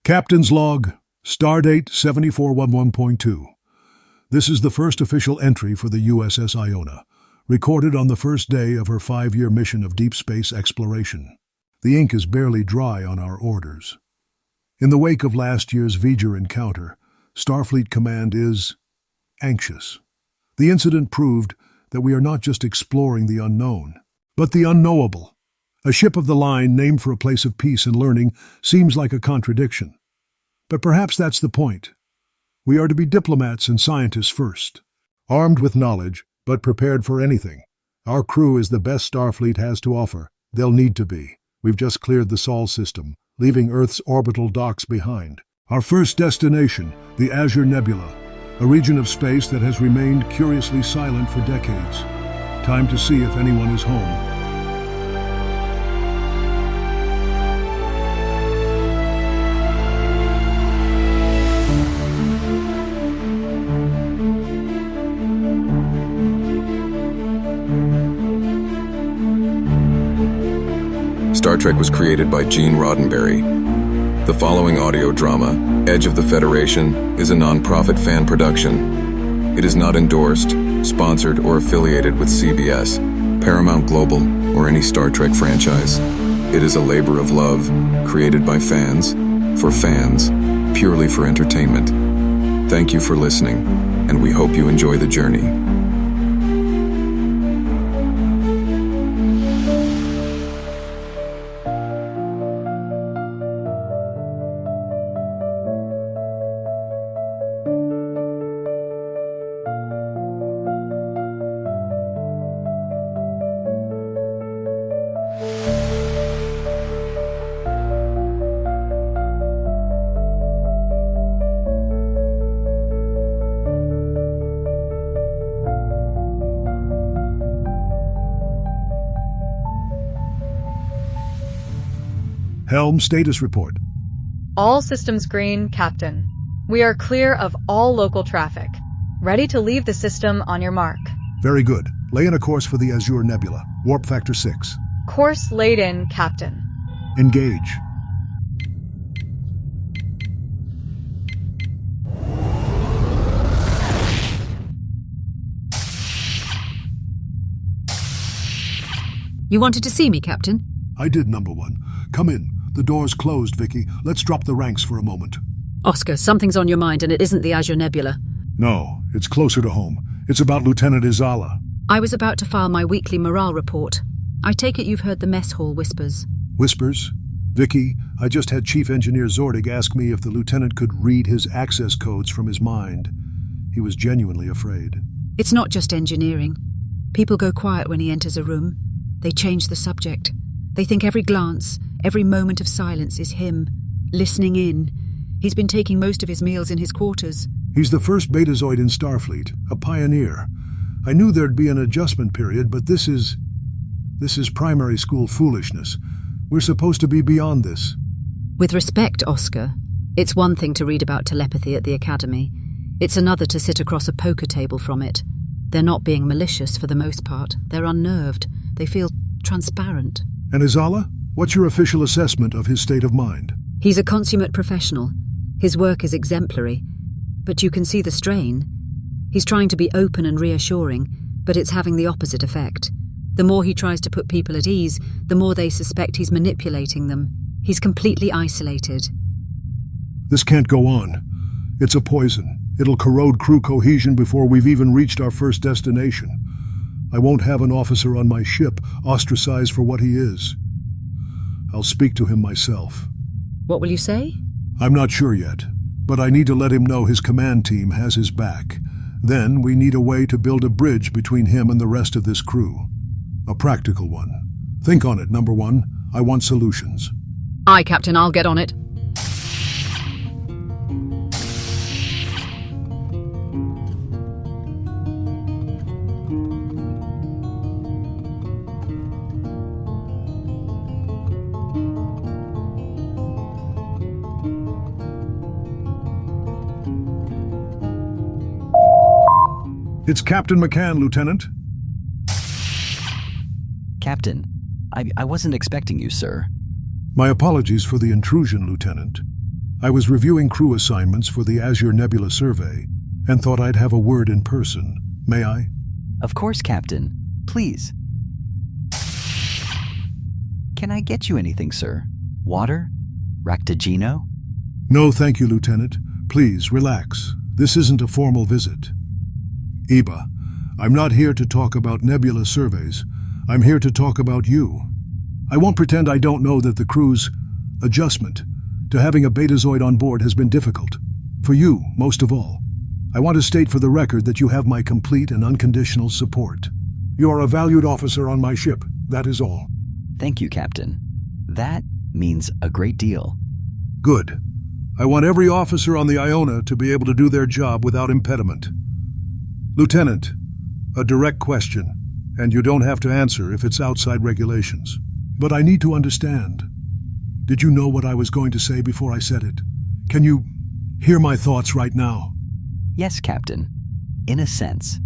Captain's Log, Stardate 7411.2. This is the first official entry for the USS Iona, recorded on the first day of her 5-year mission of deep space exploration. The ink is barely dry on our orders. In the wake of last year's Voyager encounter, Starfleet Command is anxious. The incident proved that we are not just exploring the unknown, but the unknowable. A ship of the line named for a place of peace and learning seems like a contradiction. But perhaps that's the point. We are to be diplomats and scientists first, armed with knowledge, but prepared for anything. Our crew is the best Starfleet has to offer. They'll need to be. We've just cleared the Sol system, leaving Earth's orbital docks behind. Our first destination, the Azure Nebula, a region of space that has remained curiously silent for decades. Time to see if anyone is home. Star Trek was created by Gene Roddenberry. The following audio drama, Edge of the Federation, is a non-profit fan production. It is not endorsed, sponsored, or affiliated with CBS, Paramount Global, or any Star Trek franchise. It is a labor of love, created by fans, purely for entertainment. Thank you for listening, and we hope you enjoy the journey. Helm status report. All systems green, Captain. We are clear of all local traffic. Ready to leave the system on your mark. Very good. Lay in a course for the Azure Nebula. Warp factor 6. Course laid in, Captain. Engage. You wanted to see me, Captain? I did, number one. Come in. The door's closed, Vicky. Let's drop the ranks for a moment. Oscar, something's on your mind, and it isn't the Azure Nebula. No, it's closer to home. It's about Lieutenant Izala. I was about to file my weekly morale report. I take it you've heard the mess hall whispers. Whispers? Vicky, I just had Chief Engineer Zordig ask me if the lieutenant could read his access codes from his mind. He was genuinely afraid. It's not just engineering. People go quiet when he enters a room. They change the subject. They think every glance, every moment of silence is him, listening in. He's been taking most of his meals in his quarters. He's the first Betazoid in Starfleet, a pioneer. I knew there'd be an adjustment period, but this is primary school foolishness. We're supposed to be beyond this. With respect, Oscar, it's one thing to read about telepathy at the Academy. It's another to sit across a poker table from it. They're not being malicious for the most part. They're unnerved. They feel transparent. And Izala? What's your official assessment of his state of mind? He's a consummate professional. His work is exemplary. But you can see the strain. He's trying to be open and reassuring, but it's having the opposite effect. The more he tries to put people at ease, the more they suspect he's manipulating them. He's completely isolated. This can't go on. It's a poison. It'll corrode crew cohesion before we've even reached our first destination. I won't have an officer on my ship ostracized for what he is. I'll speak to him myself. What will you say? I'm not sure yet, but I need to let him know his command team has his back. Then we need a way to build a bridge between him and the rest of this crew. A practical one. Think on it, number one. I want solutions. Aye, Captain, I'll get on it. It's Captain McCann, Lieutenant. Captain, I wasn't expecting you, sir. My apologies for the intrusion, Lieutenant. I was reviewing crew assignments for the Azure Nebula survey and thought I'd have a word in person. May I? Of course, Captain. Please. Can I get you anything, sir? Water? Ractigino? No, thank you, Lieutenant. Please, relax. This isn't a formal visit. Iba, I'm not here to talk about nebula surveys. I'm here to talk about you. I won't pretend I don't know that the crew's adjustment to having a betazoid on board has been difficult. For you, most of all. I want to state for the record that you have my complete and unconditional support. You are a valued officer on my ship, that is all. Thank you, Captain. That means a great deal. Good. I want every officer on the Iona to be able to do their job without impediment. Lieutenant, a direct question, and you don't have to answer if it's outside regulations. But I need to understand. Did you know what I was going to say before I said it? Can you hear my thoughts right now? Yes, Captain. In a sense.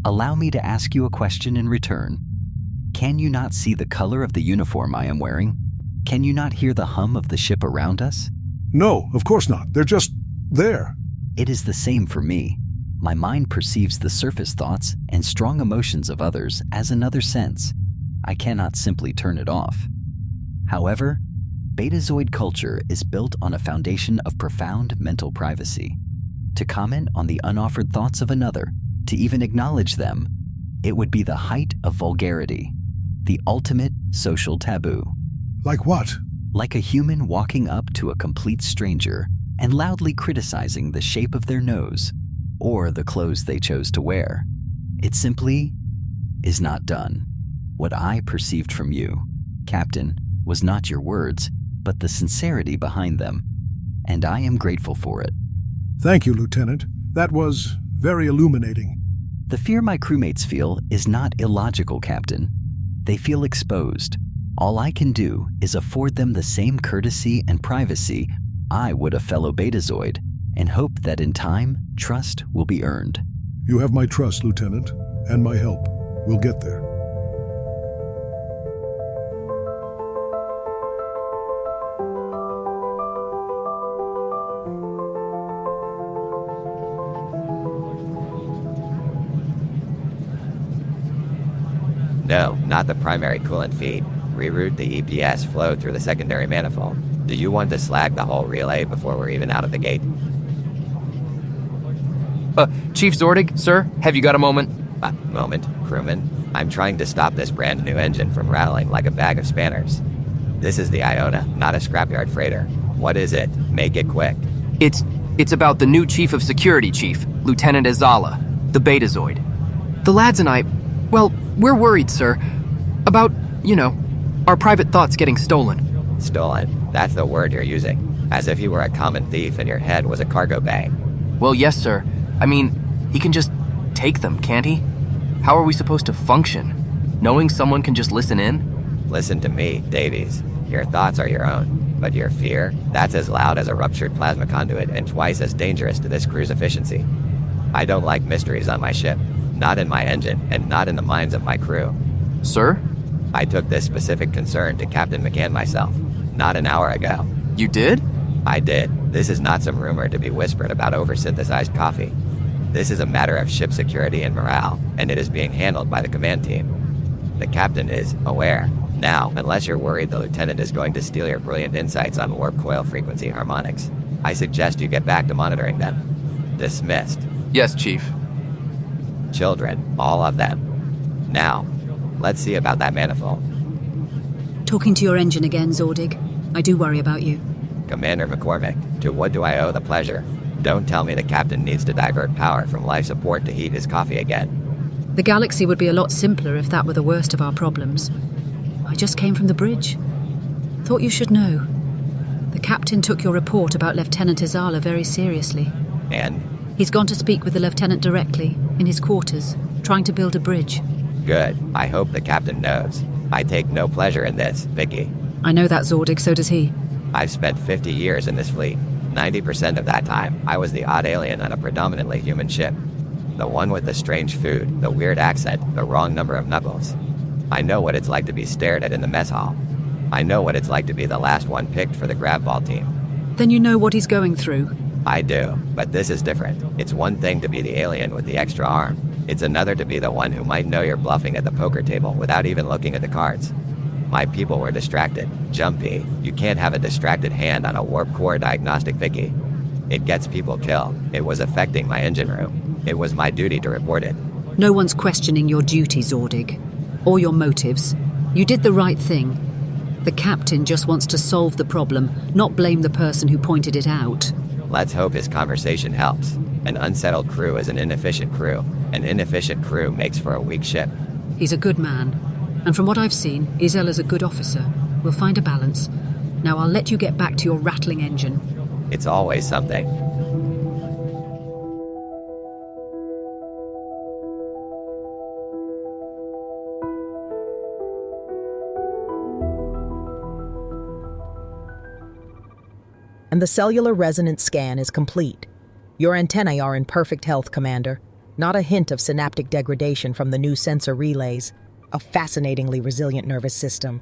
Allow me to ask you a question in return. Can you not see the color of the uniform I am wearing? Can you not hear the hum of the ship around us? No, of course not. They're just there. It is the same for me. My mind perceives the surface thoughts and strong emotions of others as another sense. I cannot simply turn it off. However, Betazoid culture is built on a foundation of profound mental privacy. To comment on the unoffered thoughts of another, to even acknowledge them, it would be the height of vulgarity, the ultimate social taboo. Like what? Like a human walking up to a complete stranger and loudly criticizing the shape of their nose or the clothes they chose to wear. It simply is not done. What I perceived from you, Captain, was not your words, but the sincerity behind them, and I am grateful for it. Thank you, Lieutenant. That was very illuminating. The fear my crewmates feel is not illogical, Captain. They feel exposed. All I can do is afford them the same courtesy and privacy I would a fellow Betazoid, and hope that in time, trust will be earned. You have my trust, Lieutenant, and my help. We'll get there. No, not the primary coolant feed. Reroute the EPS flow through the secondary manifold. Do you want to slag the whole relay before we're even out of the gate? Chief Zordig, sir, have you got a moment? Moment, crewman. I'm trying to stop this brand new engine from rattling like a bag of spanners. This is the Iona, not a scrapyard freighter. What is it? Make it quick. It's about the new Chief of Security, Chief, Lieutenant Azala, the Betazoid. The lads and I, well, we're worried, sir, about, our private thoughts getting stolen. Stolen? That's the word you're using. As if you were a common thief and your head was a cargo bay. Well, yes, sir. I mean, he can just take them, can't he? How are we supposed to function? Knowing someone can just listen in? Listen to me, Davies. Your thoughts are your own, but your fear, that's as loud as a ruptured plasma conduit and twice as dangerous to this crew's efficiency. I don't like mysteries on my ship. Not in my engine, and not in the minds of my crew. Sir? I took this specific concern to Captain McCann myself, not an hour ago. You did? I did. This is not some rumor to be whispered about over-synthesized coffee. This is a matter of ship security and morale, and it is being handled by the command team. The captain is aware. Now, unless you're worried the lieutenant is going to steal your brilliant insights on warp coil frequency harmonics, I suggest you get back to monitoring them. Dismissed. Yes, Chief. Children, all of them. Now, let's see about that manifold. Talking to your engine again, Zordig. I do worry about you. Commander McCormick, to what do I owe the pleasure? Don't tell me the captain needs to divert power from life support to heat his coffee again. The galaxy would be a lot simpler if that were the worst of our problems. I just came from the bridge. Thought you should know. The captain took your report about Lieutenant Azala very seriously. And? He's gone to speak with the lieutenant directly, in his quarters, trying to build a bridge. Good. I hope the captain knows. I take no pleasure in this, Vicky. I know that, Zordig, so does he. I've spent 50 years in this fleet. 90% of that time, I was the odd alien on a predominantly human ship. The one with the strange food, the weird accent, the wrong number of knuckles. I know what it's like to be stared at in the mess hall. I know what it's like to be the last one picked for the grab ball team. Then you know what he's going through. I do, but this is different. It's one thing to be the alien with the extra arm. It's another to be the one who might know you're bluffing at the poker table without even looking at the cards. My people were distracted. Jumpy. You can't have a distracted hand on a warp core diagnostic Vicky. It gets people killed. It was affecting my engine room. It was my duty to report it. No one's questioning your duty, Zordig. Or your motives. You did the right thing. The captain just wants to solve the problem, not blame the person who pointed it out. Let's hope his conversation helps. An unsettled crew is an inefficient crew. An inefficient crew makes for a weak ship. He's a good man. And from what I've seen, Izella's a good officer. We'll find a balance. Now I'll let you get back to your rattling engine. It's always something. And the cellular resonance scan is complete. Your antennae are in perfect health, Commander. Not a hint of synaptic degradation from the new sensor relays. A fascinatingly resilient nervous system.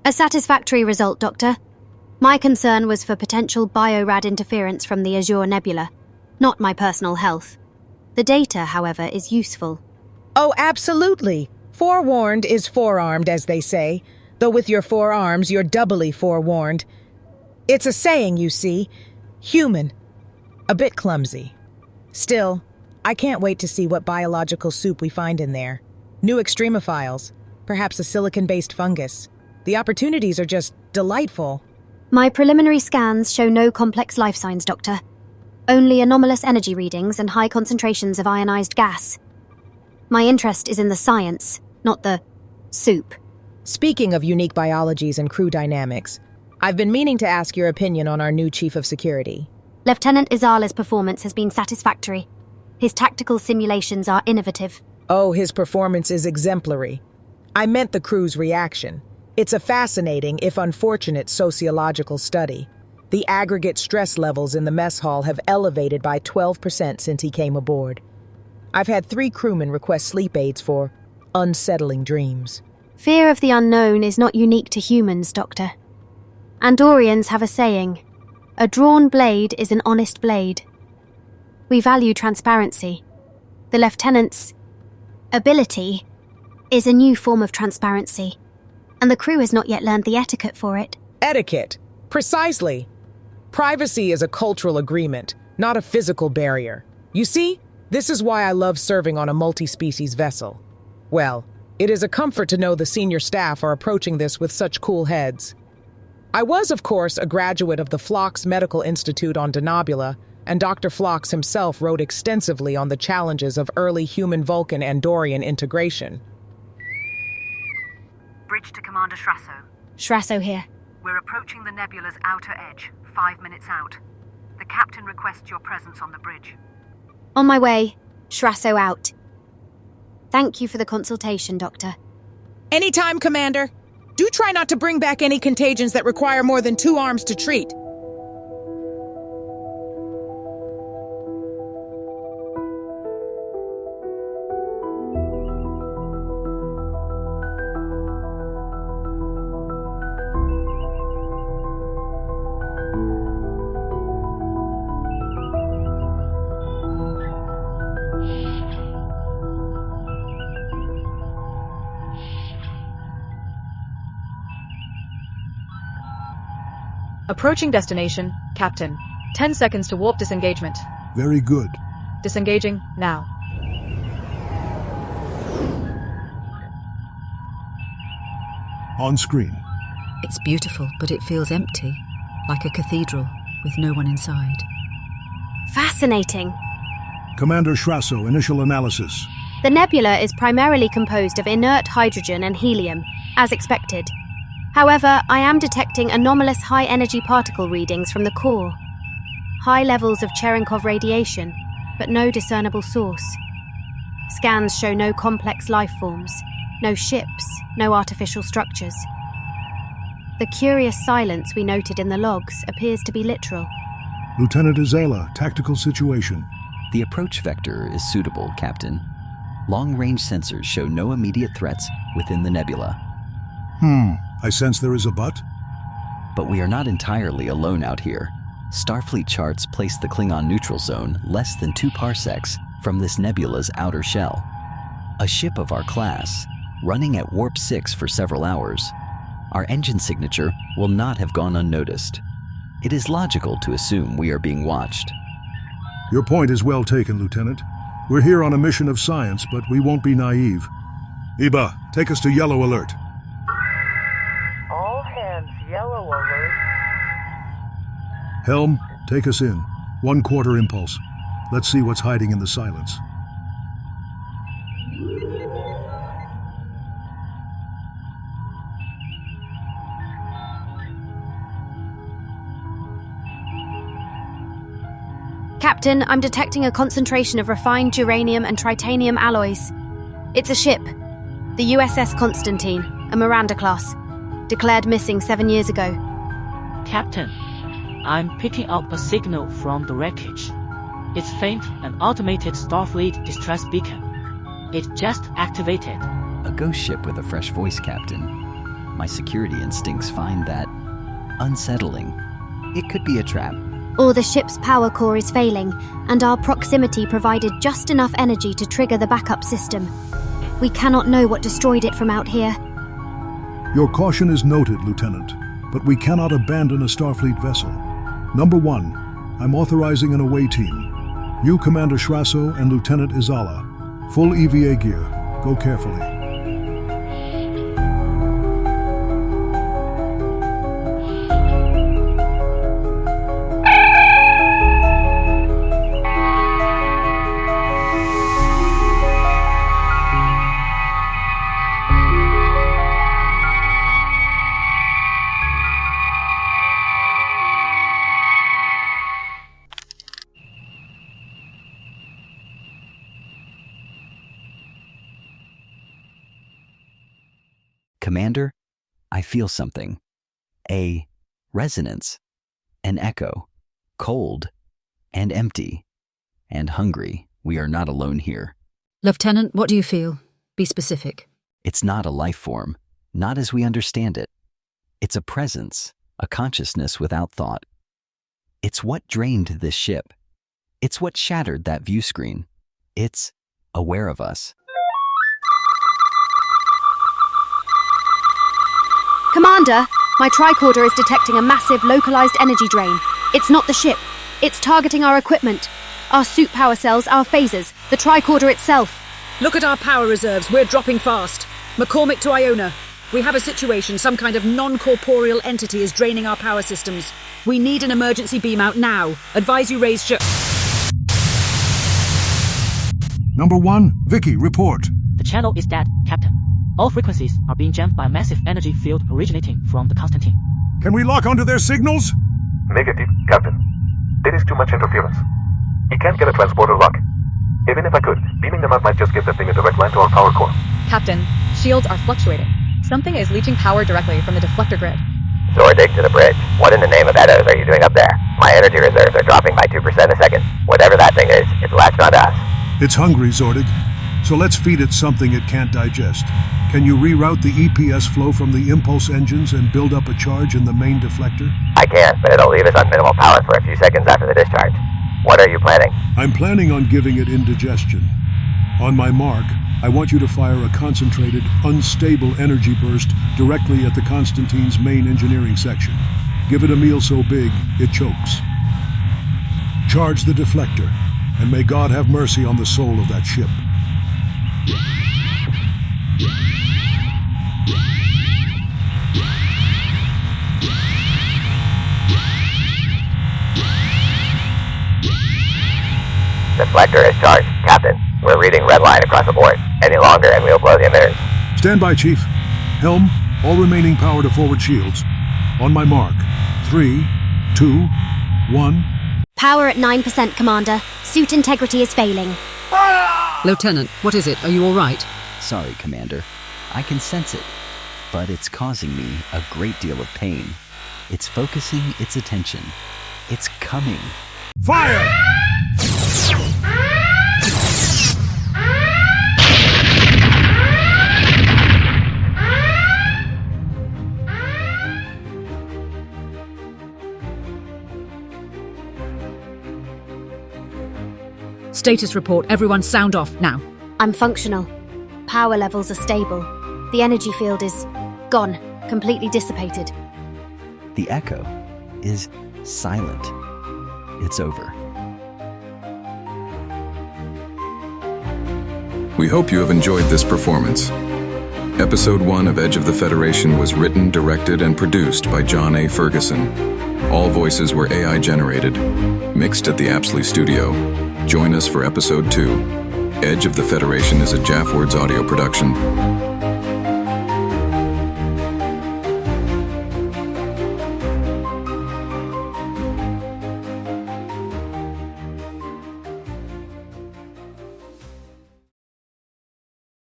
A satisfactory result, Doctor. My concern was for potential biorad interference from the Azure Nebula, not my personal health. The data, however, is useful. Oh, absolutely. Forewarned is forearmed, as they say. Though with your forearms, you're doubly forewarned. It's a saying, you see. Human. A bit clumsy. Still, I can't wait to see what biological soup we find in there. New extremophiles. Perhaps a silicon-based fungus. The opportunities are just delightful. My preliminary scans show no complex life signs, Doctor. Only anomalous energy readings and high concentrations of ionized gas. My interest is in the science, not the soup. Speaking of unique biologies and crew dynamics, I've been meaning to ask your opinion on our new Chief of Security. Lieutenant Izala's performance has been satisfactory. His tactical simulations are innovative. Oh, his performance is exemplary. I meant the crew's reaction. It's a fascinating, if unfortunate, sociological study. The aggregate stress levels in the mess hall have elevated by 12% since he came aboard. I've had 3 crewmen request sleep aids for unsettling dreams. Fear of the unknown is not unique to humans, Doctor. Andorians have a saying, a drawn blade is an honest blade. We value transparency. The Lieutenant's ability is a new form of transparency, and the crew has not yet learned the etiquette for it. Etiquette? Precisely. Privacy is a cultural agreement, not a physical barrier. You see, this is why I love serving on a multi-species vessel. Well, it is a comfort to know the senior staff are approaching this with such cool heads. I was, of course, a graduate of the Phlox Medical Institute on Denobula, and Dr. Phlox himself wrote extensively on the challenges of early human-Vulcan Andorian integration. Bridge to Commander Schrasso. Schrasso here. We're approaching the nebula's outer edge, 5 minutes out. The captain requests your presence on the bridge. On my way. Schrasso out. Thank you for the consultation, Doctor. Anytime, Commander. Do try not to bring back any contagions that require more than 2 arms to treat. Approaching destination, Captain. 10 seconds to warp disengagement. Very good. Disengaging now. On screen. It's beautiful, but it feels empty, like a cathedral with no one inside. Fascinating. Commander Schrasso, initial analysis. The nebula is primarily composed of inert hydrogen and helium, as expected. However, I am detecting anomalous high-energy particle readings from the core. High levels of Cherenkov radiation, but no discernible source. Scans show no complex life forms, no ships, no artificial structures. The curious silence we noted in the logs appears to be literal. Lieutenant Izala, tactical situation. The approach vector is suitable, Captain. Long-range sensors show no immediate threats within the nebula. I sense there is a but. But we are not entirely alone out here. Starfleet charts place the Klingon neutral zone less than 2 parsecs from this nebula's outer shell. A ship of our class, running at warp 6 for several hours, our engine signature will not have gone unnoticed. It is logical to assume we are being watched. Your point is well taken, Lieutenant. We're here on a mission of science, but we won't be naive. Iba, take us to yellow alert. All hands, yellow alert. Helm, take us in. 1/4 impulse. Let's see what's hiding in the silence. Captain, I'm detecting a concentration of refined uranium and titanium alloys. It's a ship. The USS Constantine, a Miranda class. Declared missing 7 years ago. Captain, I'm picking up a signal from the wreckage. It's faint, an automated Starfleet distress beacon. It just activated. A ghost ship with a fresh voice, Captain. My security instincts find that unsettling. It could be a trap. Or the ship's power core is failing, and our proximity provided just enough energy to trigger the backup system. We cannot know what destroyed it from out here. Your caution is noted, Lieutenant, but we cannot abandon a Starfleet vessel. Number 1, I'm authorizing an away team. You, Commander Shrasso, and Lieutenant Izala. Full EVA gear. Go carefully. Commander, I feel something. A resonance, an echo, cold and empty and hungry. We are not alone here. Lieutenant, what do you feel? Be specific. It's not a life form, not as we understand it. It's a presence, a consciousness without thought. It's what drained this ship. It's what shattered that view screen. It's aware of us. Commander, my tricorder is detecting a massive localized energy drain. It's not the ship. It's targeting our equipment. Our suit power cells, our phasers, the tricorder itself. Look at our power reserves. We're dropping fast. McCormick to Iona. We have a situation. Some kind of non-corporeal entity is draining our power systems. We need an emergency beam out now. Advise you raise ship. Number 1, Vicky, report. The channel is dead, Captain. All frequencies are being jammed by a massive energy field originating from the Constantine. Can we lock onto their signals? Negative, Captain. There is too much interference. You can't get a transporter lock. Even if I could, beaming them out might just give the thing a direct line to our power core. Captain, shields are fluctuating. Something is leeching power directly from the deflector grid. Zordig to the bridge. What in the name of Edos are you doing up there? My energy reserves are dropping by 2% a second. Whatever that thing is, it's latched onto us. It's hungry, Zordig. So let's feed it something it can't digest. Can you reroute the EPS flow from the impulse engines and build up a charge in the main deflector? I can, but it'll leave us on minimal power for a few seconds after the discharge. What are you planning? I'm planning on giving it indigestion. On my mark, I want you to fire a concentrated, unstable energy burst directly at the Constantine's main engineering section. Give it a meal so big, it chokes. Charge the deflector, and may God have mercy on the soul of that ship. Deflector is charged. Captain, we're reading red line across the board. Any longer and we'll blow the emitters. Stand by, Chief. Helm, all remaining power to forward shields. On my mark. 3, 2, 1. Power at 9%, Commander. Suit integrity is failing. Lieutenant, what is it? Are you all right? Sorry, Commander. I can sense it, but it's causing me a great deal of pain. It's focusing its attention. It's coming. Fire! Status report, everyone sound off, now. I'm functional. Power levels are stable. The energy field is gone, completely dissipated. The echo is silent. It's over. We hope you have enjoyed this performance. Episode 1 of Edge of the Federation was written, directed, and produced by John A. Ferguson. All voices were AI generated, mixed at the Apsley Studio. Join us for Episode 2. Edge of the Federation is a Jaffwords audio production.